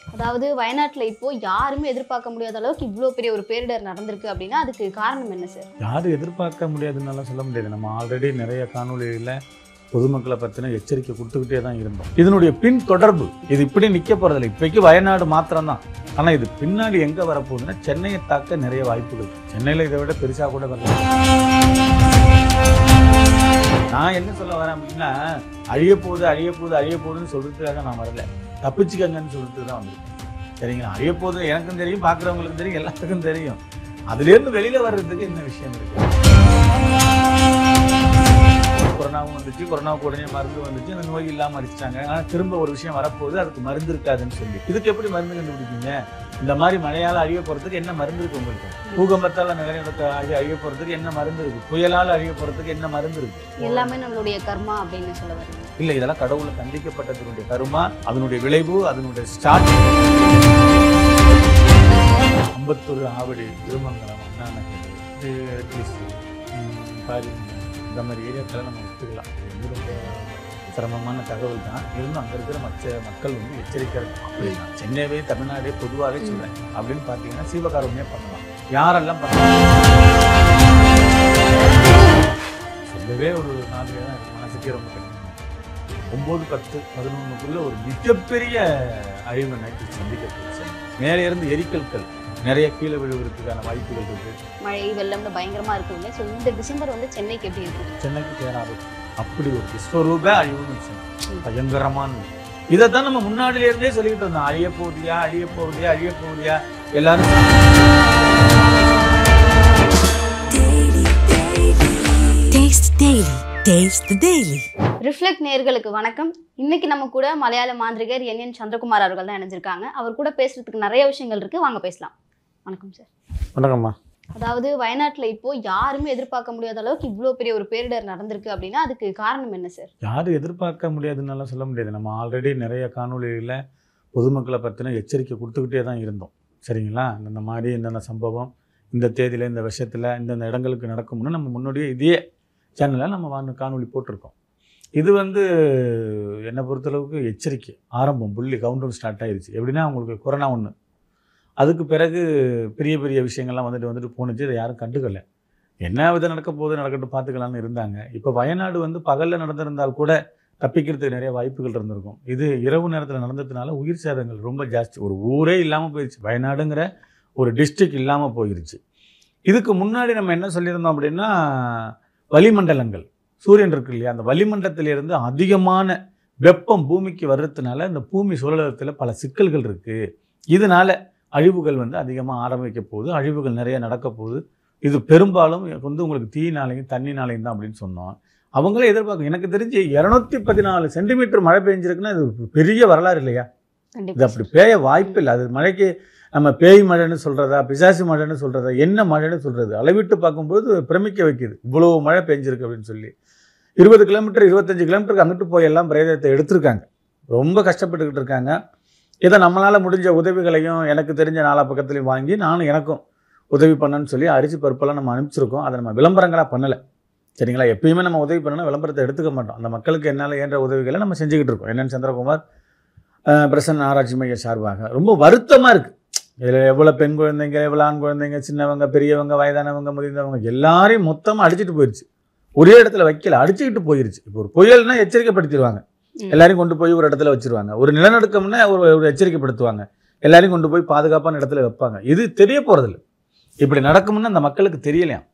அதாவது வயநாட்டுல இப்போ யாருமே எதிர்பார்க்க முடியாத அளவுக்கு இவ்வளோ பெரிய ஒரு பேரிடர் நடந்திருக்கு அப்படின்னா அதுக்கு காரணம் என்ன சார்? யாரும் எதிர்பார்க்க முடியாதுன்னால சொல்ல முடியாது. நம்ம ஆல்ரெடி நிறைய காணொலியில் பொதுமக்களை பற்றின எச்சரிக்கை கொடுத்துக்கிட்டே தான் இருந்தோம். இதனுடைய பின் தொடர்பு இது இப்படி நிற்க போகிறதில்ல. இப்போக்கு வயநாடு மாத்திரம்தான். ஆனால் இது பின்னாடி எங்கே வரப்போகுதுன்னா சென்னையை தாக்க நிறைய வாய்ப்புகள். சென்னையில் இதை விட பெருசாக கூட வரல. நான் என்ன சொல்ல வரேன் அப்படின்னா அழிய போகுதுன்னு சொல்றதுக்காக நான் வரல. தப்பிச்சுக்கங்கன்னு சொல்லிட்டு தான் வந்திருக்கேன். சரிங்களா? அழிய போகுது எனக்கும் தெரியும், பார்க்குறவங்களுக்கும் தெரியும், எல்லாத்துக்கும் தெரியும். அதுலேருந்து வெளியில் வர்றதுக்கு என்ன விஷயம் இருக்கு? கொரோனாவும் வந்துச்சு, கொரோனாவுக்கு உடனே மருந்து வந்துச்சு, அந்த நோய் இல்லாமல் அடிச்சிட்டாங்க. ஆனால் திரும்ப ஒரு விஷயம் வரப்போகுது, அதுக்கு மருந்து இருக்காதுன்னு சொல்லி இதுக்கு எப்படி மருந்து கண்டுபிடிப்பீங்க? இந்த மாதிரி மழையால் அழிய போகிறதுக்கு என்ன மருந்து இருக்கு உங்களுக்கு? பூகம்பத்தால் அழிய போகிறதுக்கு என்ன மருந்து இருக்கு? புயலால் அழிய போகிறதுக்கு என்ன மருந்து இருக்கு? எல்லாமே நம்மளுடைய கர்மா அப்படின்னு சொல்ல வரீங்க. இல்லை, இதெல்லாம் கடவுளை கண்டிக்கப்பட்டதனுடைய கருமா, அதனுடைய விளைவு, அதனுடைய ஸ்டார்ட். அம்பத்தூர், ஆவடி, திருமங்கலம், அண்ணா நகர், இந்த மாதிரி ஏரியாக்களை நம்ம எடுத்துக்கலாம். இது ரொம்ப சிரமமான தகவல் தான். இருந்தும் அங்கே இருக்கிற மக்கள் வந்து எச்சரிக்கை அப்படின்னா சென்னையவே தமிழ்நாடே பொதுவாகவே சொல்கிறேன் அப்படின்னு பார்த்தீங்கன்னா சீவகாருண்யே பண்ணலாம். யாரெல்லாம் பண்ணலாம் சொல்லவே ஒரு நாளிலே தான் மனசுக்கே ரொம்ப கடினம். 9, 10, 11க்குள்ள ஒரு மிகப்பெரிய அழிவு நைட்டு சந்திக்க மேலே இருந்து எரிக்கல்கள் நிறைய கீழே விழுவதற்கான வாய்ப்புகள் இருக்கு. மழை வெள்ளம்னு பயங்கரமா இருக்குங்க. ஸோ இந்த டிசம்பர் வந்து சென்னைக்கு எப்படி இருக்கும்? சென்னைக்கு சேராது. அப்படி ஒரு விஸ்வரூப அழிவுன்னு பயங்கரமான. இதைத்தான் நம்ம முன்னாடில இருந்தே சொல்லிக்கிட்டு இருந்தோம். அழிய போகுதியா எல்லாரும். ரிஃப்ளெக்ட் நேயர்களுக்கு வணக்கம். இன்னைக்கு நம்ம கூட மலையாள மாந்திரிகர் என் சந்திரகுமார் அவர்கள் தான் இணைஞ்சிருக்காங்க. அவர் கூட பேசுறதுக்கு நிறைய விஷயங்கள் இருக்கு, வாங்க பேசலாம். வணக்கம் சார். வணக்கம்மா. அதாவது வயநாட்டுல இப்போ யாருமே எதிர்பார்க்க முடியாத அளவுக்கு இவ்வளோ பெரிய ஒரு பேரிடர் நடந்திருக்கு அப்படின்னா அதுக்கு காரணம் என்ன சார்? யாரும் எதிர்பார்க்க முடியாதுன்னால சொல்ல முடியாது. நம்ம ஆல்ரெடி நிறைய காணொலியில் பொதுமக்களை பற்றின எச்சரிக்கை கொடுத்துக்கிட்டே தான் இருந்தோம். சரிங்களா? இந்த மாதிரி இந்தந்த சம்பவம் இந்த தேதியில் இந்த விஷயத்தில் இந்தந்த இடங்களுக்கு நடக்கும்னு நம்ம முன்னாடியே இதே சேனலில் நம்ம காணொலி போட்டிருக்கோம். இது வந்து என்னை பொறுத்தளவுக்கு எச்சரிக்கை ஆரம்பம், புள்ளி கவுண்டவுன் ஸ்டார்ட் ஆயிடுச்சு. எப்படின்னா உங்களுக்கு கொரோனா ஒன்று, அதுக்கு பிறகு பெரிய பெரிய விஷயங்கள்லாம் வந்துட்டு போணுச்சு. இதை யாரும் கண்டுக்கலை. என்ன விதம் நடக்க போகுது, நடக்கட்டும், பார்த்துக்கலான்னு இருந்தாங்க. இப்போ வயநாடு வந்து பகலில் நடந்திருந்தால் கூட தப்பிக்கிறதுக்கு நிறைய வாய்ப்புகள் இருந்திருக்கும். இது இரவு நேரத்தில் நடந்ததுனால உயிர் சேதங்கள் ரொம்ப ஜாஸ்தி. ஒரு ஊரே இல்லாமல் போயிடுச்சு. வயநாடுங்கிற ஒரு டிஸ்ட்ரிக்ட் இல்லாமல் போயிடுச்சு. இதுக்கு முன்னாடி நம்ம என்ன சொல்லியிருந்தோம் அப்படின்னா வளிமண்டலங்கள், சூரியன் இருக்கு இல்லையா, அந்த வளிமண்டலத்திலிருந்து அதிகமான வெப்பம் பூமிக்கு வர்றதுனால இந்த பூமி சூழலத்தில் பல சிக்கல்கள் இருக்குது. இதனால் அழிவுகள் வந்து அதிகமாக ஆரம்பிக்க போகுது, அழிவுகள் நிறைய நடக்க போகுது. இது பெரும்பாலும் வந்து உங்களுக்கு தீயினாலையும் தண்ணினாலையும் தான் அப்படின்னு சொன்னோம். அவங்களே எதிர்பார்க்கும். எனக்கு தெரிஞ்சு 214 சென்டிமீட்டர் மழை பெஞ்சிருக்குன்னா இது பெரிய வரலாறு இல்லையா? இது அப்படி பெய்ய வாய்ப்பு இல்லை. அது மழைக்கு நம்ம பேய் மழைன்னு சொல்கிறதா, பிசாசு மழைன்னு சொல்கிறதா, என்ன மழைன்னு சொல்கிறது, அளவிட்டு பார்க்கும்போது பிரமிக்க வைக்கிது. இவ்வளோ மழை பெஞ்சிருக்கு அப்படின்னு சொல்லி 20 கிலோமீட்டர் 25 கிலோமீட்டருக்கு அங்கிட்டு போய் எல்லாம் பிரேதத்தை எடுத்திருக்காங்க. ரொம்ப கஷ்டப்பட்டுக்கிட்டு இருக்காங்க. இதை நம்மளால் முடிஞ்ச உதவிகளையும் எனக்கு தெரிஞ்ச நாலா பக்கத்துலையும் வாங்கி நானும் எனக்கும் உதவி பண்ணணும்னு சொல்லி அரிசி பருப்பெல்லாம் நம்ம அனுப்பிச்சிருக்கோம். அதை நம்ம விளம்பரங்களாக பண்ணலை. சரிங்களா? எப்பயுமே நம்ம உதவி பண்ணணும், விளம்பரத்தை எடுத்துக்க மாட்டோம். அந்த மக்களுக்கு என்னால் ஏன்ற உதவிகளை நம்ம செஞ்சுக்கிட்டு இருக்கோம். என் சந்திரகுமார் பிரசன்ன ஆராய்ச்சி மைய சார்பாக. ரொம்ப வருத்தமாக இருக்குது. இதில் எவ்வளோ பெண் குழந்தைங்க, எவ்வளோ ஆண் குழந்தைங்க, சின்னவங்க, பெரியவங்க, வயதானவங்க, முதிர்ந்தவங்க எல்லாரையும் மொத்தமாக அடிச்சுட்டு போயிடுச்சு. ஒரே இடத்துல வைக்கல, அடிச்சுக்கிட்டு போயிருச்சு. இப்போ ஒரு புயல்னா எச்சரிக்கைப்படுத்திடுவாங்க, எல்லாரையும் கொண்டு போய் ஒரு இடத்துல வச்சிருவாங்க. ஒரு நிலநடுக்கம்னா ஒரு எச்சரிக்கைப்படுத்துவாங்க, எல்லாரையும் கொண்டு போய் பாதுகாப்பான இடத்துல வைப்பாங்க. இது தெரிய போகிறதில்ல. இப்படி நடக்கும்னு அந்த மக்களுக்கு தெரியலையாம்.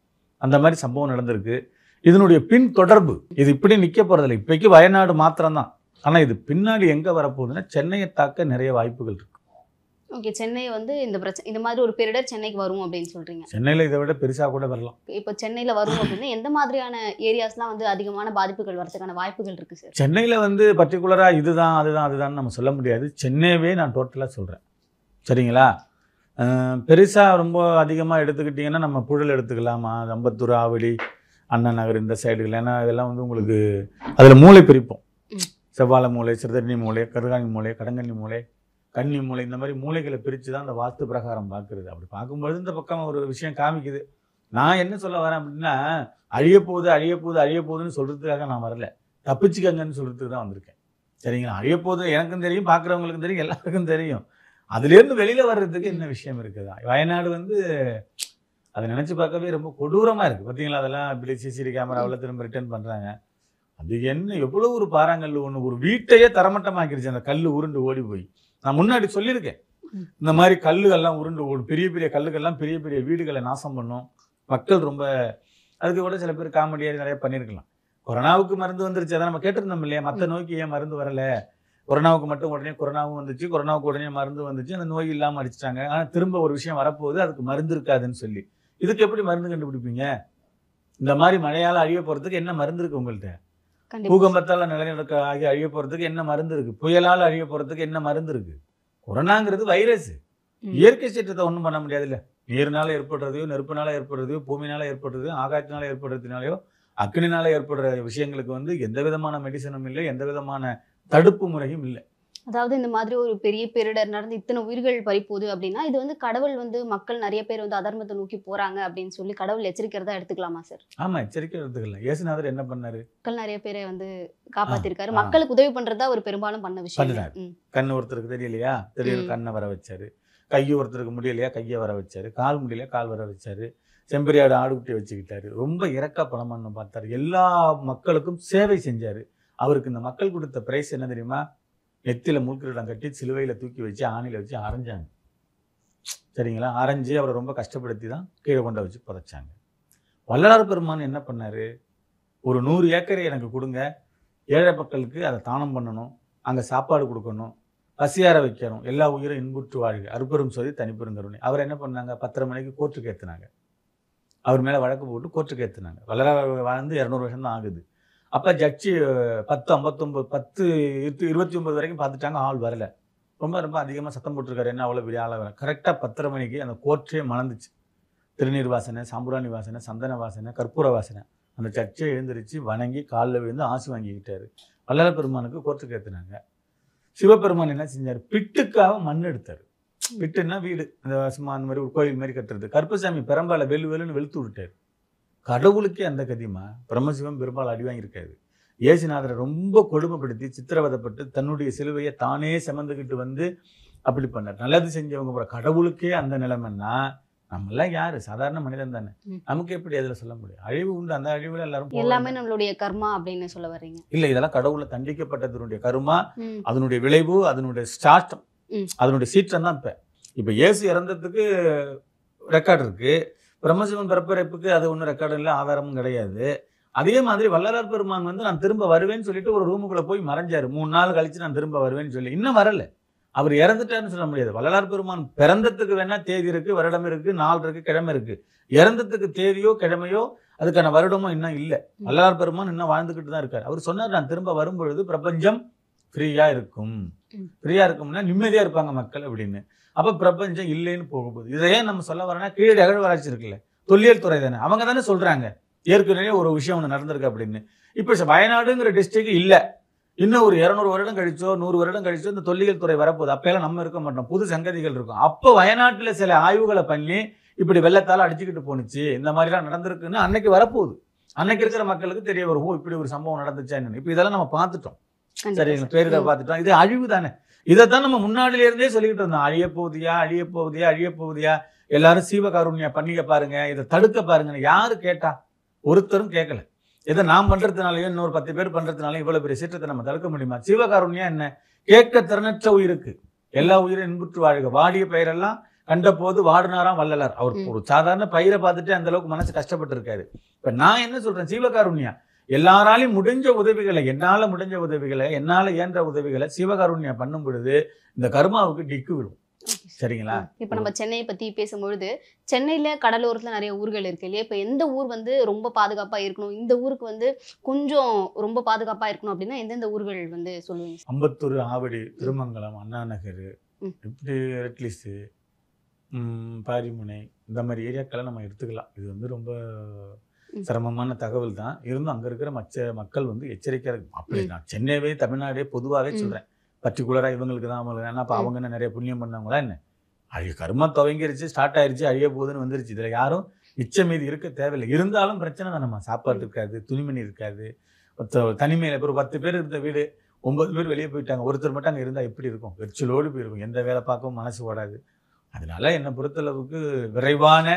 அந்த மாதிரி சம்பவம் நடந்திருக்கு. இதனுடைய பின் தொடர்பு இது இப்படி நிற்க போகிறதில்ல. இப்போக்கு வயநாடு மாத்திரம்தான். ஆனால் இது பின்னாடி எங்கே வரப்போகுதுன்னா சென்னையை தாக்க நிறைய வாய்ப்புகள் இருக்குது. ஓகே, சென்னை வந்து இந்த மாதிரி ஒரு பேரிடர் சென்னைக்கு வரும் அப்படின்னு சொல்றீங்க. சென்னையில் இதை விட பெருசாக கூட வரலாம். இப்போ சென்னையில் வரும் அப்படின்னா எந்த மாதிரியான ஏரியாஸ்லாம் வந்து அதிகமான பாதிப்புகள் வரதுக்கான வாய்ப்புகள் இருக்குது சார்? சென்னையில் வந்து பர்டிகுலராக அதுதான் நம்ம சொல்ல முடியாது. சென்னையவே நான் டோட்டலாக சொல்கிறேன். சரிங்களா? பெருசாக ரொம்ப அதிகமாக எடுத்துக்கிட்டிங்கன்னா நம்ம புழல் எடுத்துக்கலாமா, அம்பத்தூர், ஆவடி, அண்ணா நகர் இந்த சைடுகள். ஏன்னா இதெல்லாம் வந்து உங்களுக்கு அதில் மூளை பிரிப்போம். செவ்வாழை மூளை, சிறுதண்ணி மூளை, கருகாணி மூளை, கடங்கண்ணி மூளை, கன்னி மூளை, இந்த மாதிரி மூளைகளை பிரித்து தான் அந்த வாஸ்து பிரகாரம் பார்க்குறது. அப்படி பார்க்கும்போது இந்த பக்கம் ஒரு விஷயம் காமிக்குது. நான் என்ன சொல்ல வரேன் அப்படின்னா அழிய போகுதுன்னு சொல்கிறதுக்காக நான் வரல. தப்பிச்சுக்கங்கன்னு சொல்கிறதுக்கு தான் வந்திருக்கேன். சரிங்களா? அழிய போகுது எனக்கும் தெரியும், பார்க்குறவங்களுக்கும் தெரியும், எல்லாருக்கும் தெரியும். அதுலேருந்து வெளியில வர்றதுக்கு என்ன விஷயம் இருக்குதா? வயநாடு வந்து அதை நினைச்சு பார்க்கவே ரொம்ப கொடூரமா இருக்கு. பார்த்தீங்களா? அதெல்லாம் இப்படி சிசிடி கேமராவில் திரும்ப ரிட்டர்ன் பண்றாங்க. அது என்ன எவ்வளவு ஒரு பாறாங்கல் ஒன்று ஒரு வீட்டையே தரமட்டமாக்கிருச்சு அந்த கல் உருண்டு ஓடி போய். நான் முன்னாடி சொல்லியிருக்கேன், இந்த மாதிரி கல்லுகள்லாம் உருண்டு ஓடும், பெரிய பெரிய கல்லுகள்லாம் பெரிய பெரிய வீடுகளை நாசம் பண்ணும். மக்கள் ரொம்ப அதுக்கு கூட சில பேர் காமெடியாக நிறைய பண்ணியிருக்கலாம். கொரோனாவுக்கு மருந்து வந்துருச்சு, அதை நம்ம கேட்டிருந்தோம் இல்லையா? மற்ற நோய்க்கு ஏன் மருந்து வரல? கொரோனாவுக்கு மட்டும் உடனே கொரோனாவும் வந்துச்சு, கொரோனாவுக்கு உடனே மருந்து வந்துச்சு, அந்த நோய் இல்லாமல் அடிச்சிட்டாங்க. ஆனால் திரும்ப ஒரு விஷயம் வரப்போகுது, அதுக்கு மருந்து இருக்காதுன்னு சொல்லி. இதுக்கு எப்படி மருந்து கண்டுபிடிப்பீங்க? இந்த மாதிரி மழையால் அழிய போகிறதுக்கு என்ன மருந்து இருக்குது உங்கள்கிட்ட? பூகம்பத்தால் நிலநடுக்க ஆகி அழிய போகிறதுக்கு என்ன மருந்து இருக்குது? புயலால் அழிய போகிறதுக்கு என்ன மருந்து இருக்குது? கொரோனாங்கிறது வைரஸ், இயற்கை சீற்றத்தை ஒன்றும் பண்ண முடியாதுல்ல. நீர்னால ஏற்படுறதையோ, நெருப்புனால ஏற்படுறதையோ, பூமினால ஏற்படுறதையோ, ஆகாயத்தினால ஏற்படுறதுனாலையோ, அக்னினால ஏற்படுற விஷயங்களுக்கு வந்து எந்த விதமான மெடிசனும் இல்லை, எந்த விதமான தடுப்பு முறையும் இல்லை. அதாவது இந்த மாதிரி ஒரு பெரிய பேரிடர் நடந்து இத்தனை உயிர்கள் பறிப்போகுது அப்படின்னா இது வந்து கடவுள் வந்து மக்கள் நிறைய பேர் வந்து அதர்மத்தை நோக்கி போறாங்க அப்படின்னு சொல்லி கடவுள் எச்சரிக்கிறதா எடுத்துக்கலாமா சார்? ஆமா, எச்சரிக்கை எடுத்துக்கலாம். இயேசுநாதர் என்ன பண்ணாரு? மக்கள் நிறைய பேரை வந்து காப்பாத்திருக்காரு. மக்களுக்கு உதவி பண்றதா ஒரு பெரும்பாலும் பண்ண விஷயம். கண்ணு ஒருத்தருக்கு தெரியலையா, திடீர்னு கண்ணை வர வச்சாரு. கையை ஒருத்தருக்கு முடியலையா, கையை வர வச்சாரு. கால் முடியலையா, கால் வர வச்சாரு. செம்பரியாடு ஆடுகுட்டியை வச்சுக்கிட்டாரு. ரொம்ப இறக்க பணமானு பார்த்தாரு. எல்லா மக்களுக்கும் சேவை செஞ்சாரு. அவருக்கு இந்த மக்கள் கொடுத்த பிரைஸ் என்ன தெரியுமா? நெத்தியில மூக்கிரிடம் கட்டி சிலுவையில தூக்கி வச்சு ஆணில வச்சு அரைஞ்சாங்க. சரிங்களா? அரைஞ்சி அவரை ரொம்ப கஷ்டப்படுத்தி தான் கீழே கொண்டு வச்சு புதைச்சாங்க. வள்ளலார் பெருமான் என்ன பண்ணாரு? ஒரு 100 ஏக்கரை எனக்கு கொடுங்க, ஏழை மக்களுக்கு அதை தானம் பண்ணணும், அங்கே சாப்பாடு கொடுக்கணும், பசியார வைக்கணும், எல்லா உயிரும் இன்புற்று வாழ்க, அருப்பெரும் சொல்லி தனிப்பெருங்கருணை. அவர் என்ன பண்ணாங்க? 10:30 மணிக்கு கோர்ட்டுக்கு ஏற்றுனாங்க. அவர் மேலே வழக்கு போட்டு கோர்ட்டுக்கு ஏற்றுனாங்க. வள்ளலார் வாழ்ந்து 200 வருஷம் தான் ஆகுது. அப்போ ஜட்ஜி 10:29 வரைக்கும் பார்த்துட்டாங்க, ஆள் வரல. ரொம்ப ரொம்ப அதிகமாக சத்தம் போட்டிருக்காரு, என்ன அவ்வளோ பெரிய ஆளாக வர. கரெக்டாக 10:30 மணிக்கு அந்த கோர்ட்டே மணந்துச்சு. திருநீர் வாசனை, சாம்புராணி வாசனை, சந்தன வாசனை, கற்பூர வாசனை. அந்த ஜட்ஜை எழுந்திரிச்சு வணங்கி காலில் விழுந்து ஆசி வாங்கிக்கிட்டாரு. வள்ளலார் பெருமானுக்கு கோர்ட்டுக்கு ஏற்றுனாங்க. சிவபெருமான் என்ன செஞ்சார்? பிட்டுக்காக மண் எடுத்தார். பிட்டுன்னா வீடு, அந்த சும்மா அந்த மாதிரி ஒரு கோயில் மாதிரி கட்டுறது. கருப்பசாமி பெரம்பால வெளுன்னு வெளுத்து விட்டார். கடவுளுக்கே அந்த கதிமா. பிரம்மசிவம் பெரும்பாலும் அடி வாங்கியிருக்காரு. இயேசுநாதரை ரொம்ப கொடுமைப்படுத்தி சித்திரவதைப்பட்டு தன்னுடைய சிலுவையை தானே சுமந்துக்கிட்டு வந்து அப்படி பண்ணார். நல்லது செஞ்சவங்க கடவுளுக்கே அந்த நிலைமைன்னா நம்மளாம் யாரு? சாதாரண மனிதன் தானே. நமக்கு எப்படி அதில் சொல்ல முடியும்? அழிவு உண்டு, அந்த அழிவுல எல்லாரும் எல்லாமே நம்மளுடைய கர்மா அப்படின்னு சொல்ல வர்றீங்க? இல்லை, இதெல்லாம் கடவுளை தண்டிக்கப்பட்டதனுடைய கர்மா, அதனுடைய விளைவு, அதனுடைய ஸ்டார்டம், அதனுடைய சீற்றம் தான். இப்போ இயேசு இறந்ததுக்கு ரெக்கார்டு இருக்கு, பிரம்மசிவன் பிறப்பிறப்புக்கு அது ஒன்றும் ரெக்கார்டும் இல்லை, ஆதாரமும் கிடையாது. அதே மாதிரி வள்ளலார் பெருமான் வந்து நான் திரும்ப வருவேன்னு சொல்லிட்டு ஒரு ரூமுக்குள்ள போய் மறைஞ்சாரு. 3 நாள் கழிச்சு நான் திரும்ப வருவேன்னு சொல்லி இன்னும் வரல. அவர் இறந்துட்டாருன்னு சொல்ல முடியாது. வள்ளலார் பெருமான் பிறந்ததுக்கு வேணா தேதி இருக்கு, வருடம் இருக்கு, நாள் இருக்கு, கிழமை இருக்கு. இறந்ததுக்கு தேதியோ கிழமையோ அதுக்கான வருடமோ இன்னும் இல்லை. வள்ளலார் பெருமான் இன்னும் வாழ்ந்துக்கிட்டு தான் இருக்காரு. அவர் சொன்னார், நான் திரும்ப வரும்பொழுது பிரபஞ்சம் ஃப்ரீயா இருக்கும். ஃப்ரீயா இருக்கும்னா நிம்மதியா இருப்பாங்க மக்கள் அப்படின்னு. அப்ப பிரபஞ்சம் இல்லைன்னு போகும்போது இதையே நம்ம சொல்ல வரேன்னா கீழடி அகழ்வாராய்ச்சி இருக்குல்ல, தொல்லியல் துறை தானே, அவங்க தானே சொல்றாங்க ஏற்கனவே ஒரு விஷயம் ஒன்று நடந்திருக்கு அப்படின்னு. இப்போ வயநாடுங்கிற டிஸ்ட்ரிக்ட் இல்லை, இன்னும் ஒரு 200 வருடம் கழிச்சோ 100 வருடம் கழிச்சோ இந்த தொல்லியல் துறை வரப்போகுது. அப்பெல்லாம் நம்ம இருக்க மாட்டோம், புது சங்கதிகள் இருக்கும். அப்போ வயநாட்டில் சில ஆய்வுகளை பண்ணி இப்படி வெள்ளத்தால் அடிச்சுக்கிட்டு போணுச்சு, இந்த மாதிரிலாம் நடந்திருக்குன்னு அன்னைக்கு வரப்போகுது. அன்னைக்கு இருக்கிற மக்களுக்கு தெரிய வரும், ஓ இப்படி ஒரு சம்பவம் நடந்துச்சா என்னன்னு. இப்போ இதெல்லாம் நம்ம பார்த்துட்டோம், சரிங்களா? பேரிட பார்த்துட்டோம். இது அழிவு தானே. இதைத்தான் நம்ம முன்னாடியில இருந்தே சொல்லிக்கிட்டு இருந்தோம். அழிய போகுதியா, அழிய போகுதியா, அழிய போகுதியா, எல்லாரும் சீவகாருண்யா பண்ணிக்க பாருங்க, இதை தடுக்க பாருங்க. யாரு கேட்டா? ஒருத்தரும் கேட்கல. இதை நாம் பண்றதுனாலயோ இன்னொரு 10 பேர் பண்றதுனால இவ்வளவு பெரிய சீற்றத்தை நம்ம தடுக்க முடியுமா? சீவகாருண்யா என்ன? கேட்க திறனற்ற உயிருக்கு எல்லா உயிரும் இன்புற்று வாழ்க. வாடிய பயிரெல்லாம் கண்ட போது வாடினாராம் வள்ளலார். அவர் ஒரு சாதாரண பயிரை பார்த்துட்டு அந்த அளவுக்கு மனசு கஷ்டப்பட்டு இருக்காரு. இப்ப நான் என்ன சொல்றேன்? சீவகாருண்யா எல்லாராலையும் முடிஞ்ச உதவிகளை, என்னால முடிஞ்ச உதவிகளை, என்னால இயன்ற உதவிகளை சிவகாருண்யா பண்ணும் பொழுது இந்த கர்மாவுக்கு டிக்கு விடும். சரிங்களா? இப்ப நம்ம சென்னையை பத்தி பேசும்பொழுது சென்னையில கடலோரத்துல நிறைய ஊர்கள் இருக்கு இல்லையா? இப்ப எந்த ஊர் வந்து ரொம்ப பாதுகாப்பா இருக்கணும், இந்த ஊருக்கு வந்து கொஞ்சம் ரொம்ப பாதுகாப்பா இருக்கணும் அப்படின்னா எந்தெந்த ஊர்கள் வந்து சொல்லுவீங்க? அம்பத்தூர், ஆவடி, திருமங்கலம், அண்ணா நகர், இப்படி ரெட்லிஸ், பாரிமுனை, இந்த மாதிரி ஏரியாக்களை நம்ம எடுத்துக்கலாம். இது வந்து ரொம்ப சிரமமான தகவல் தான். இருந்தும் அங்க இருக்கிற மற்ற மக்கள் வந்து எச்சரிக்கையா இருக்கு. அப்படி நான் சென்னையவே தமிழ்நாடே பொதுவாகவே சொல்றேன், பர்டிகுலரா இவங்களுக்கு தான் அவங்களுக்கு. ஏன்னா அப்ப அவங்க என்ன நிறைய புண்ணியம் பண்ணவங்களா என்ன? அழிய கர்மா துவங்கிருச்சு, ஸ்டார்ட் ஆயிருச்சு, அழிய போகுதுன்னு வந்துருச்சு. இதுல யாரும் மிச்சம் மீதி இருக்க தேவையில்லை. இருந்தாலும் பிரச்சனை தான். நம்ம சாப்பாடு இருக்காது, துணிமணி இருக்காது, தனிமையில ஒரு 10 பேர் இருந்த வீடு 9 பேர் வெளியே போயிட்டாங்க, ஒருத்தர் மட்டும் அங்கே இருந்தால் எப்படி இருக்கும்? எரிச்சலோடு போயிருக்கும், எந்த வேலை பார்க்கவும் மனசு ஓடாது. அதனால என்னை பொறுத்தளவுக்கு விரைவான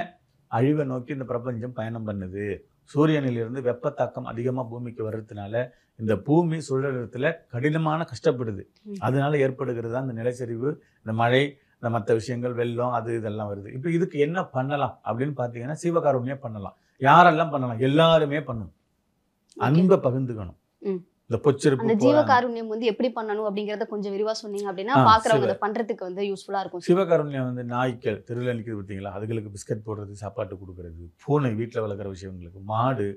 அழிவை நோக்கி இந்த பிரபஞ்சம் பயணம் பண்ணுது. சூரியனிலிருந்து வெப்ப தாக்கம் அதிகமாக பூமிக்கு வர்றதுனால இந்த பூமி சுழறதுல கடினமான கஷ்டப்படுது. அதனால ஏற்படுகிறது தான் இந்த நிலச்சரிவு, இந்த மழை, இந்த மற்ற விஷயங்கள், வெள்ளம், அது இதெல்லாம் வருது. இப்போ இதுக்கு என்ன பண்ணலாம் அப்படின்னு பார்த்தீங்கன்னா, சீவகாருண்யம் பண்ணலாம். யாரெல்லாம் பண்ணலாம்? எல்லாருமே பண்ணணும். அன்பை பகிர்ந்துக்கணும். இந்த பொச்சிருப்பு அந்த ஜீவகாருண்யம் வந்து எப்படி பண்ணணும் அப்படிங்கறத கொஞ்சம் விரிவா சொன்னீங்க அப்படின்னா பாக்குறவங்க அதை பண்றதுக்கு வந்து யூஸ்ஃபுல்லா இருக்கும். சிவகாருண்யம் வந்து நாய்க்கள் தெருவில் நிற்கிது பார்த்தீங்களா, அதுகளுக்கு பிஸ்கட் போடுறது, சாப்பாட்டு கொடுக்கறது, பூனை வீட்டில் வளர்க்குற விஷயங்களுக்கு, மாடு,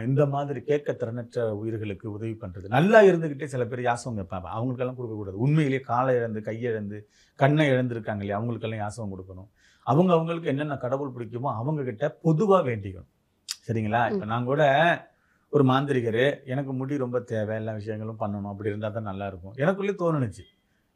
இந்த மாதிரி கேட்க திறனற்ற உயிர்களுக்கு உதவி பண்ணுறது. நல்லா இருந்துக்கிட்டே சில பேர் யாசகம் கேட்பாங்க, அவங்களுக்கெல்லாம் கொடுக்கக்கூடாது. உண்மையிலேயே காலை இழந்து, கையை இழந்து, கண்ணை இழந்திருக்காங்க இல்லையா, அவங்களுக்கெல்லாம் யாசகம் கொடுக்கணும். அவங்களுக்கு என்னென்ன கடவுள் பிடிக்குமோ அவங்கக்கிட்ட பொதுவாக வேண்டிக்கணும். சரிங்களா? இப்போ நான் கூட ஒரு மாந்திரிகர், எனக்கு முடி ரொம்ப தேவை, எல்லா விஷயங்களும் பண்ணணும், அப்படி இருந்தால் தான் நல்லாயிருக்கும். எனக்குள்ளே தோணுச்சு,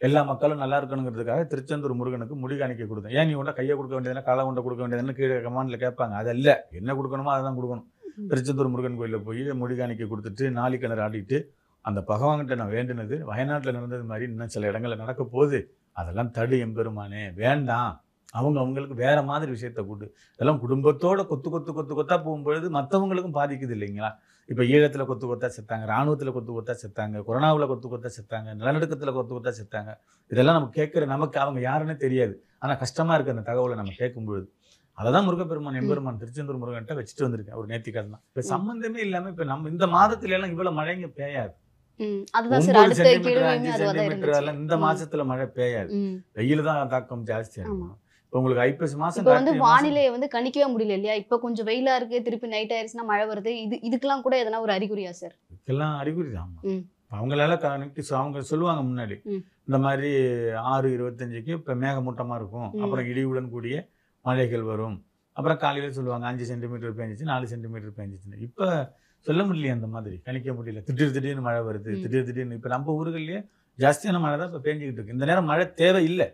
எல்லா மக்களும் நல்லா இருக்கணுங்கிறதுக்காக திருச்செந்தூர் முருகனுக்கு முடி காணிக்க கொடுத்தேன். ஏன் நீ உண்டா கையை கொடுக்க வேண்டியதுனா காலை உண்டை கொடுக்க வேண்டியதுன்னு கீழே கமாண்டில் கேட்பாங்க. அதல்ல, என்ன கொடுக்கணுமோ அதை தான் கொடுக்கணும். திருச்செந்தூர் முருகன் கோயிலில் போய் முடி காணிக்க கொடுத்துட்டு நாளிக்கிணறு ஆடிட்டு அந்த பகவான்கிட்ட நான் வேண்டினது வயநாட்டில் நடந்தது மாதிரி இன்னும் சில இடங்களில் நடக்க போகுது, அதெல்லாம் தடு எம்பெருமானே, வேண்டாம், அவங்களுக்கு வேற மாதிரி விஷயத்த கொடு. இதெல்லாம் குடும்பத்தோட கொத்தா போகும்பொழுது மற்றவங்களுக்கும் பாதிக்குது இல்லைங்களா? இப்போ ஈழத்தில் கொத்தா செத்தாங்க, இராணுவத்தில் கொத்தா செத்தாங்க, கொரோனாவில் கொத்தா செத்தாங்க, நிலநடுக்கத்தில் கொத்தா செத்தாங்க. இதெல்லாம் நம்ம கேட்குற நமக்கு அவங்க யாருன்னே தெரியாது. ஆனால் கஷ்டமாக இருக்குது அந்த தகவலை நம்ம கேட்கும்பொழுது. அதை தான் முருகப்பெருமான் எம்பெருமான் திருச்செந்தூர் முருகன்ட்ட வச்சுட்டு வந்திருக்கேன் ஒரு நேர்த்திக்கடன் தான். இப்போ சம்மந்தமே இல்லாமல் இப்போ நம்ம இந்த மாதத்துல எல்லாம் இவ்வளோ மழைங்க பெய்யாது. 9 சென்டிமீட்டர் 5 சென்டிமீட்டர் எல்லாம் இந்த மாசத்துல மழை பெய்யாது. வெயில் தான் தாக்கம் ஜாஸ்தியா இருக்கும். இப்போ உங்களுக்கு ஐப்பசி மாசம் இப்போ வந்து வானிலையை வந்து கணிக்கவே முடியல இல்லையா? இப்போ கொஞ்சம் வெயிலா இருக்கு, திருப்பி நைட் ஆயிடுச்சுன்னா மழை வருது. இதுக்கெல்லாம் கூட எதனா ஒரு அறிகுறியா சார்? இதுக்கெல்லாம் அறிகுறி தான். அவங்களால கணிக்கு அவங்க சொல்லுவாங்க முன்னாடி, இந்த மாதிரி 6:25க்கு இப்போ மேகமூட்டமா இருக்கும், அப்புறம் இடியுடன் கூடிய மழைகள் வரும், அப்புறம் காலையில சொல்லுவாங்க 5 சென்டிமீட்டர் பெஞ்சிச்சு, 4 சென்டிமீட்டர் பெஞ்சிச்சுன்னு. இப்போ சொல்ல முடியல, அந்த மாதிரி கணிக்க முடியல. திடீர்னு மழை வருது, திடீர்னு. இப்போ நம்ம ஊர்கள்லயே ஜாஸ்தியான மழை தான் இப்போ பேஞ்சிக்கிட்டு இருக்கு. இந்த நேரம் மழை தேவை இல்லை,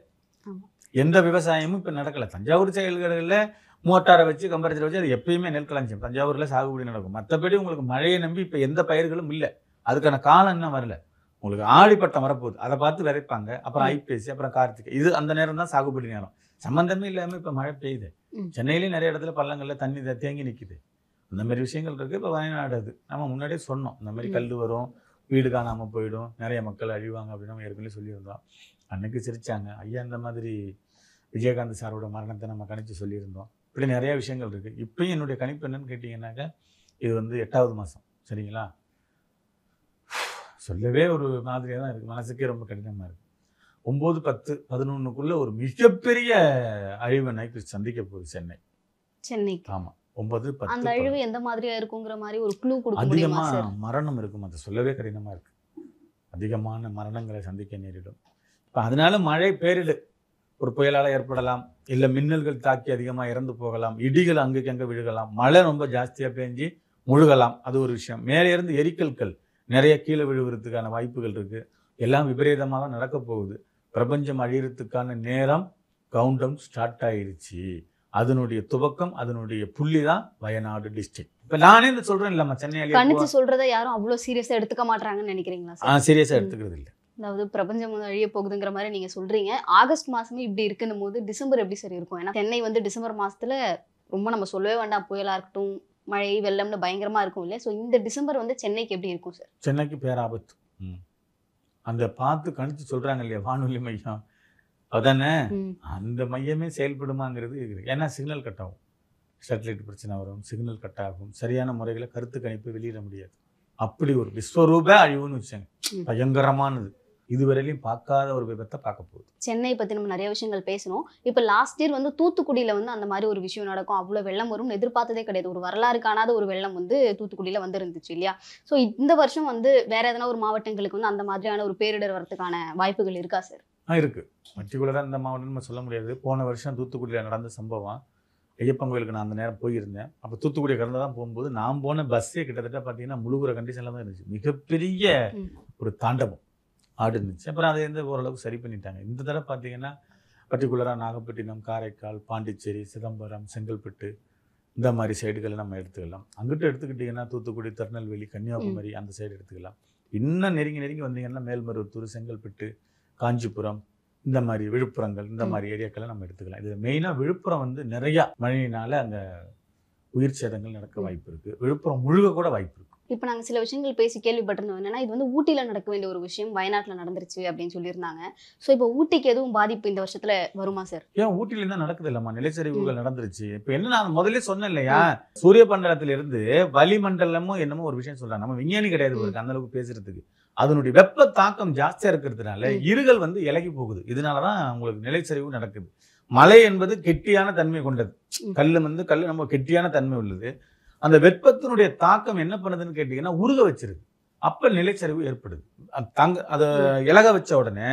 எந்த விவசாயமும் இப்போ நடக்கலை. தஞ்சாவூர் செயல்களில் மோட்டாரை வச்சு கம்பரேச்சர் வச்சு அது எப்பயுமே நெல் களஞ்சியம் தஞ்சாவூரில் சாகுபடி நடக்கும். மற்றபடி உங்களுக்கு மழையை நம்பி இப்போ எந்த பயிர்களும் இல்லை. அதுக்கான காலம் இன்னும் வரல. உங்களுக்கு ஆடிப்பட்டம் வரப்போகுது, அதை பார்த்து விதைப்பாங்க. அப்புறம் ஐப்பசி, அப்புறம் கார்த்திகை, இது அந்த நேரம் தான் சாகுபடி நேரம். சம்மந்தமே இல்லாமல் இப்போ மழை பெய்யுது. சென்னையிலேயும் நிறைய இடத்துல பள்ளங்களில் தண்ணி தேங்கி நிற்குது. அந்த மாதிரி விஷயங்கள் இருக்குது. இப்போ வயநாடு அது நம்ம முன்னாடியே சொன்னோம், இந்த மாதிரி கல் வரும், வீடு காணாமல் போயிடும், நிறைய மக்கள் அழிவாங்க அப்படின்னு நம்ம ஏற்கனவே சொல்லியிருந்தோம். அன்னைக்கு சிரிச்சாங்க ஐயா, இந்த மாதிரி விஜயகாந்த் சாரோட மரணத்தை நம்ம கணிச்சு சொல்லியிருந்தோம். இப்படி நிறைய விஷயங்கள் இருக்குது. இப்பயும் என்னுடைய கணிப்பு என்னன்னு கேட்டிங்கன்னாக்கா, இது வந்து 8வது மாதம். சரிங்களா? சொல்லவே ஒரு மாதிரியாக தான் இருக்குது, மனசுக்கே ரொம்ப கடினமாக இருக்குது. 9, 10, 11க்குள்ள ஒரு மிகப்பெரிய அழிவை நைட்டு சந்திக்க போகுது சென்னை. ஆமாம், 9, 10. அந்த அழிவு எந்த மாதிரியா இருக்குங்கிற மாதிரி ஒரு க்ளூ கொடுக்க முடியுமா சார்? அதிகமாக மரணம் இருக்கும், அதை சொல்லவே கடினமாக இருக்குது. அதிகமான மரணங்களை சந்திக்க நேரிடும். இப்போ அதனால மழை பேரிடு ஒரு புயலால் ஏற்படலாம், இல்லை மின்னல்கள் தாக்கி அதிகமாக இறந்து போகலாம், இடிகள் அங்குக்கு அங்கே விழுகலாம், மழை ரொம்ப ஜாஸ்தியாக பேஞ்சி முழுகலாம், அது ஒரு விஷயம். மேலே இருந்து எரிக்கல்கள் நிறைய கீழே விழுகிறதுக்கான வாய்ப்புகள் இருக்குது. எல்லாம் விபரீதமாக தான் நடக்க போகுது. பிரபஞ்சம் அழியறதுக்கான நேரம் கவுண்ட் டவுன் ஸ்டார்ட் ஆயிடுச்சு. அதனுடைய துவக்கம், அதனுடைய புள்ளி தான் வயநாடு டிஸ்ட்ரிக்ட். இப்போ நானே இந்த சொல்கிறேன் இல்லைம்மா, சென்னையில கணிச்சு சொல்கிறத யாரும் அவ்வளோ சீரியஸாக எடுத்துக்க மாட்டாங்கன்னு நினைக்கிறீங்களா சார்? சீரியஸாக எடுத்துக்கிறது இல்லை. அதாவது பிரபஞ்சம் வந்து அழிய போகுதுங்கிற மாதிரி நீங்க சொல்றீங்க. ஆகஸ்ட் மாசமே இப்படி இருக்குன்னும் போது டிசம்பர் எப்படி சரி இருக்கும்? ஏன்னா சென்னை வந்து டிசம்பர் மாசத்துல ரொம்ப நம்ம சொல்லவே வேண்டாம், புயலா இருக்கட்டும், மழை வெள்ளம்னு பயங்கரமா இருக்கும் இல்லையா? ஸோ இந்த டிசம்பர் வந்து சென்னைக்கு எப்படி இருக்கும் சார்? சென்னைக்கு பேராபத்து. அந்த பார்த்து கணிச்சு சொல்றாங்க இல்லையா வானொலி மையம், அதானே? அந்த மையமே செயல்படுமாங்கிறது இருக்குது. ஏன்னா சிக்னல் கட் ஆகும், சேட்டலைட் பிரச்சனை வரும், சிக்னல் கட் ஆகும், சரியான முறையில் கருத்து கணிப்பு வெளியிட முடியாது. அப்படி ஒரு விஸ்வரூப அழிவுன்னு வச்சாங்க, பயங்கரமானது. இதுவரையிலும் பார்க்காத ஒரு விபத்தை பார்க்க போகுது. சென்னை பற்றி நம்ம நிறைய விஷயங்கள் பேசணும். இப்போ லாஸ்ட் இயர் வந்து தூத்துக்குடியில் வந்து அந்த மாதிரி ஒரு விஷயம் நடக்கும், அவ்வளோ வெள்ளம் வரும்னு எதிர்பார்த்ததே கிடையாது. ஒரு வரலாறு காணாத ஒரு வெள்ளம் வந்து தூத்துக்குடியில் வந்து இருந்துச்சு இல்லையா? ஸோ இந்த வருஷம் வந்து வேற எதனா ஒரு மாவட்டங்களுக்கு வந்து அந்த மாதிரியான ஒரு பேரிடர் வரதுக்கான வாய்ப்புகள் இருக்கா சார்? இருக்குது. பர்டிகுலராக இந்த மாவட்டம் நம்ம சொல்ல முடியாது. போன வருஷம் தூத்துக்குடியில் நடந்த சம்பவம், ஐயப்பன் கோயிலுக்கு நான் அந்த நேரம் போயிருந்தேன். அப்போ தூத்துக்குடி கடந்து தான் போகும்போது நான் போன பஸ்ஸே கிட்டத்தட்ட பார்த்தீங்கன்னா முழுகுற கண்டிஷனில் தான் இருந்துச்சு. மிகப்பெரிய ஒரு தாண்டவம் ஆடு இருந்துச்சு. அப்புறம் அதை வந்து ஓரளவுக்கு சரி பண்ணிட்டாங்க. இந்த தடவை பார்த்தீங்கன்னா பர்டிகுலராக நாகப்பட்டினம், காரைக்கால், பாண்டிச்சேரி, சிதம்பரம், செங்கல்பட்டு, இந்த மாதிரி சைடுகளை நம்ம எடுத்துக்கலாம். அங்கிட்ட எடுத்துக்கிட்டிங்கன்னா தூத்துக்குடி, திருநெல்வேலி, கன்னியாகுமரி அந்த சைடு எடுத்துக்கலாம். இன்னும் நெருங்கி நெருங்கி வந்தீங்கன்னா மேல்மருவத்தூர், செங்கல்பட்டு, காஞ்சிபுரம், இந்த மாதிரி விழுப்புரங்கள், இந்த மாதிரி ஏரியாக்கெல்லாம் நம்ம எடுத்துக்கலாம். இது மெயினாக விழுப்புரம் வந்து நிறையா மழையினால அங்கே உயிர் சேதங்கள் நடக்க வாய்ப்பு இருக்குது. விழுப்புரம் முழுக கூட வாய்ப்பு இருக்குது. இப்போ நாங்கள் சில விஷயங்கள் பேசி கேள்விப்பட்டிருந்தோம். என்னன்னா இது வந்து ஊட்டியில் நடக்க வேண்டிய ஒரு விஷயம் வயநாட்டில் நடந்துருச்சு அப்படின்னு சொல்லியிருந்தாங்க. ஸோ இப்போ ஊட்டிக்கு எதுவும் பாதிப்பு இந்த வருஷத்துல வருமா சார்? ஏன் ஊட்டில தான் நடக்குது இல்லம்மா, நிலச்சரிவுகள் நடந்துருச்சு. இப்போ என்ன நான் முதல்ல சொன்னேன் இல்லையா, சூரிய மண்டலத்தில இருந்து வளிமண்டலமும் என்னமோ ஒரு விஷயம் சொல்றாங்க. நம்ம விஞ்ஞானி கிடையாது பாருங்க அந்த அளவுக்கு பேசுறதுக்கு. அதனுடைய வெப்ப தாக்கம் ஜாஸ்தியா இருக்கிறதுனால இருகள் வந்து இலகி போகுது. இதனாலதான் உங்களுக்கு நிலச்சரிவு நடக்குது. மழை என்பது கெட்டியான தன்மை கொண்டது. கல்லு நம்ம கெட்டியான தன்மை உள்ளது. அந்த வெப்பத்தினுடைய தாக்கம் என்ன பண்ணுதுன்னு கேட்டீங்கன்னா உருக வச்சிருது. அப்ப நிலச்சரிவு ஏற்படுது. அதை இலக வச்ச உடனே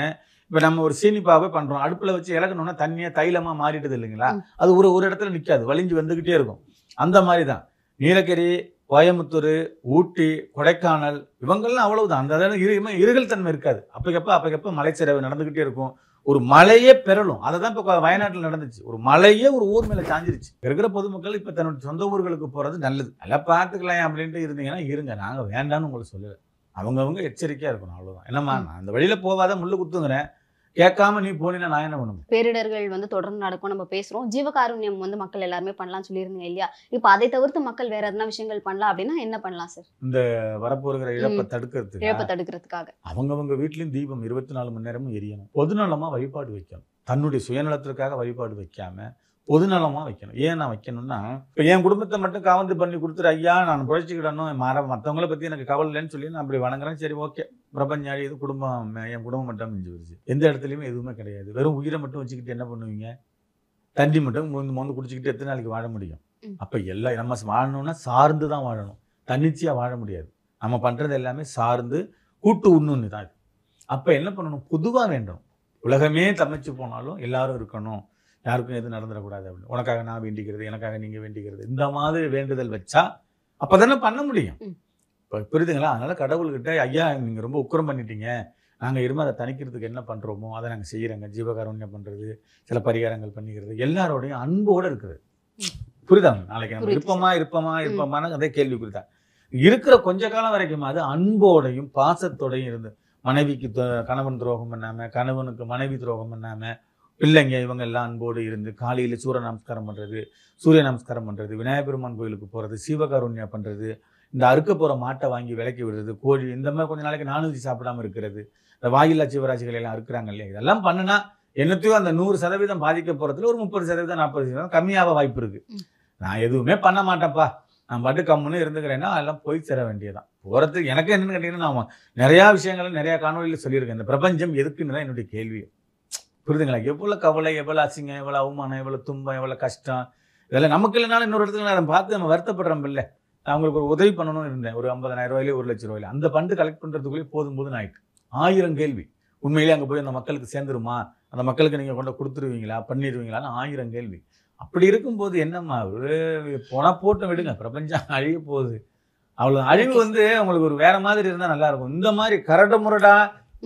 இப்ப நம்ம ஒரு சீனிப்பாவே பண்றோம், அடுப்புல வச்சு இலகணும்னா தண்ணியா தைலமா மாறிடுது இல்லைங்களா? அது ஒரு இடத்துல நிக்காது, வலிஞ்சு வந்துகிட்டே இருக்கும். அந்த மாதிரிதான் நீலகிரி, கோயம்புத்தூர், ஊட்டி, கொடைக்கானல் இவங்கெல்லாம் அவ்வளவுதான். அந்த இருகல் தன்மை இருக்காது. அப்பக்கப்ப மலைச்சரிவு நடந்துகிட்டே இருக்கும். ஒரு மலையே பெறலும். அதைதான் இப்ப வயநாட்டில் நடந்துச்சு. ஒரு மலையே ஒரு ஊர் மேல சாஞ்சிருச்சு. இருக்கிற பொதுமக்கள் இப்ப தன்னுடைய சொந்த ஊர்களுக்கு போறது நல்லது. நல்லா பார்த்துக்கலாம் அப்படின்ட்டு இருந்தீங்கன்னா இருங்க, நாங்க வேண்டாம்னு உங்களுக்கு சொல்லல. அவங்கவுங்க எச்சரிக்கையா இருக்கணும், அவ்வளவுதான். என்னம்மா, நான் அந்த வழியில போவாத முள்ளு குத்துங்கிறேன், கேட்காம நீ போனீங்கன்னா நான் என்ன பண்ணுவேன்? பேரிடர்கள் வந்து தொடர்ந்து நடக்கும், நம்ம பேசுறோம். ஜீவகாருண்யம் வந்து மக்கள் எல்லாருமே பண்ணலாம்னு சொல்லியிருந்தீங்க இல்லையா? இப்போ அதை தவிர்த்து மக்கள் வேற எதனா விஷயங்கள் பண்ணலாம் அப்படின்னா என்ன பண்ணலாம் சார்? இந்த வரப்போகிற இழப்பை தடுக்கிறதுக்காக அவங்கவங்க வீட்லயும் தீபம் 24 மணி நேரமும் எரியணும். பொதுநலமா வழிபாடு வைக்கணும். தன்னுடைய சுயநலத்திற்காக வழிபாடு வைக்காம பொதுநலமா வைக்கணும். ஏன் நான் வைக்கணும்னா, இப்ப என் குடும்பத்தை மட்டும் காவந்து பண்ணி கொடுத்துரு, ஐயா நான் புழைச்சிக்கிடணும், மற்றவங்கள பத்தி எனக்கு கவலை இல்லைன்னு சொல்லி நான் அப்படி வணங்குறேன். சரி, ஓகே, பிரபஞ்சம் இது குடும்பம், என் குடும்பம் மட்டும் மிஞ்சி வருது. எந்த இடத்துலையுமே எதுவுமே கிடையாது. வெறும் உயிரை மட்டும் வச்சுக்கிட்டு என்ன பண்ணுவீங்க? தண்ணி மட்டும் மொந்து குடிச்சிக்கிட்டு எத்தனை நாளைக்கு வாழ முடியும்? அப்ப எல்லாம் நம்ம வாழணும்னா சார்ந்து தான் வாழணும், தன்னிச்சையா வாழ முடியாது. நம்ம பண்றது எல்லாமே சார்ந்து கூட்டு உண்ணுன்னு தான். அப்ப என்ன பண்ணணும்? பொதுவா வேண்டும். உலகமே தமைச்சு போனாலும் எல்லாரும் இருக்கணும், யாருக்கும் எதுவும் நடந்துடக்கூடாது அப்படின்னு. உனக்காக நான் வேண்டிக்கிறது, எனக்காக நீங்க வேண்டிக்கிறது, இந்த மாதிரி வேண்டுதல் வச்சா அப்பதானே பண்ண முடியும். இப்போ புரியுதுங்களா? அதனால கடவுள்கிட்ட, ஐயா நீங்க ரொம்ப உக்கிரம் பண்ணிட்டீங்க, நாங்க இருமை அதை தணிக்கிறதுக்கு என்ன பண்றோமோ அதை நாங்க செய்யறோங்க. ஜீவகாருண்யம் பண்றது, சில பரிகாரங்கள் பண்ணிக்கிறது, எல்லாரோடையும் அன்போட இருக்குது. புரியுதாங்க? நாளைக்கு நம்ம இருப்போமான்னு அதே கேள்வி குறித்தா இருக்கிற கொஞ்ச காலம் வரைக்கும் அது அன்போடையும் பாசத்தோடையும் இருந்து, மனைவிக்கு கணவன் துரோகம் பண்ணாம, கணவனுக்கு மனைவி துரோகம் பண்ணாம, பிள்ளைங்க இவங்க எல்லாம் அன்போடு இருந்து காலையில் சூரிய நமஸ்காரம் பண்ணுறது, விநாயகர் பெருமான் கோயிலுக்கு போகிறது, சீவகாருண்யா பண்ணுறது, இந்த அறுக்க போகிற மாட்டை வாங்கி விலைக்கு விடுறது, கோழி, இந்த மாதிரி கொஞ்ச நாளைக்கு நான்வெஜ் சாப்பிடாம இருக்கிறது, இந்த வாயில்லா ஜீவராசிகள் எல்லாம் அறுக்கிறாங்க இல்லையா? இதெல்லாம் பண்ணுனா என்னத்தையும் அந்த 100% பாதிக்க போகிறதுல ஒரு 30% 40% கம்மியாக வாய்ப்பு இருக்குது. நான் எதுவுமே பண்ண மாட்டேன்ப்பா, நான் பாட்டு கம்முன்னு இருந்துக்கிறேன்னா அதெல்லாம் போய் சேர வேண்டியதான். போகிறதுக்கு எனக்கு என்னன்னு கேட்டிங்கன்னா, நான் நிறையா விஷயங்கள் நிறையா காணொலியில் சொல்லியிருக்கேன். இந்த பிரபஞ்சம் எதுக்குன்னு தான் என்னுடைய கேள்வி. புரியுதுங்களா? எவ்வளோ கவலை, எவ்வளோ அசிங்கம், எவ்வளோ அவமானம், எவ்வளோ துன்பம், எவ்வளோ கஷ்டம், இதெல்லாம் நமக்கு இல்லைனாலும் இன்னொரு இடத்துல அதை பார்த்து நம்ம வருத்தப்படுறோம் இல்லை. நான் அவங்களுக்கு ஒரு உதவி பண்ணணும்னு இருந்தேன், ஒரு 50,000 ரூபாயிலே 1,00,000 ரூபாயில அந்த ஃபண்டு கலெக்ட் பண்ணுறதுக்குள்ளே போதும் ஆயிட்டு 1000 கேள்வி. உண்மையிலேயே அங்கே போய் அந்த மக்களுக்கு சேர்ந்துருமா, அந்த மக்களுக்கு நீங்கள் கொண்டு கொடுத்துருவீங்களா, பண்ணிடுவீங்களான்னு 1000 கேள்வி. அப்படி இருக்கும்போது என்னம்மா, போனால் போட்டு விடுங்க, பிரபஞ்சம் அழிய போகுது. அவ்வளோ அழிவு வந்து அவங்களுக்கு ஒரு வேற மாதிரி இருந்தால் நல்லா இருக்கும். இந்த மாதிரி கரடு முரடா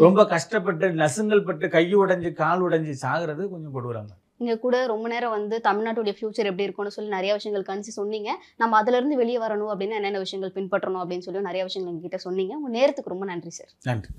ரொம்ப கஷ்டப்பட்டு நசுங்கல் பட்டு கை உடைஞ்சு கால் உடைஞ்சு சாகுறது கொஞ்சம் கொடுக்குறாங்க. நீங்க கூட ரொம்ப நேரம் வந்து தமிழ்நாட்டுடைய ஃபியூச்சர் எப்படி இருக்கும்னு சொல்லி நிறைய விஷயங்கள் கணிச்சு சொன்னீங்க. நம்ம அதுல இருந்து வெளியே வரணும் அப்படின்னா என்னென்ன விஷயங்கள் பின்பற்றணும் அப்படின்னு சொல்லி நிறைய விஷயங்கள் எங்ககிட்ட சொன்னீங்க. உங்க நேரத்துக்கு ரொம்ப நன்றி சார். நன்றி.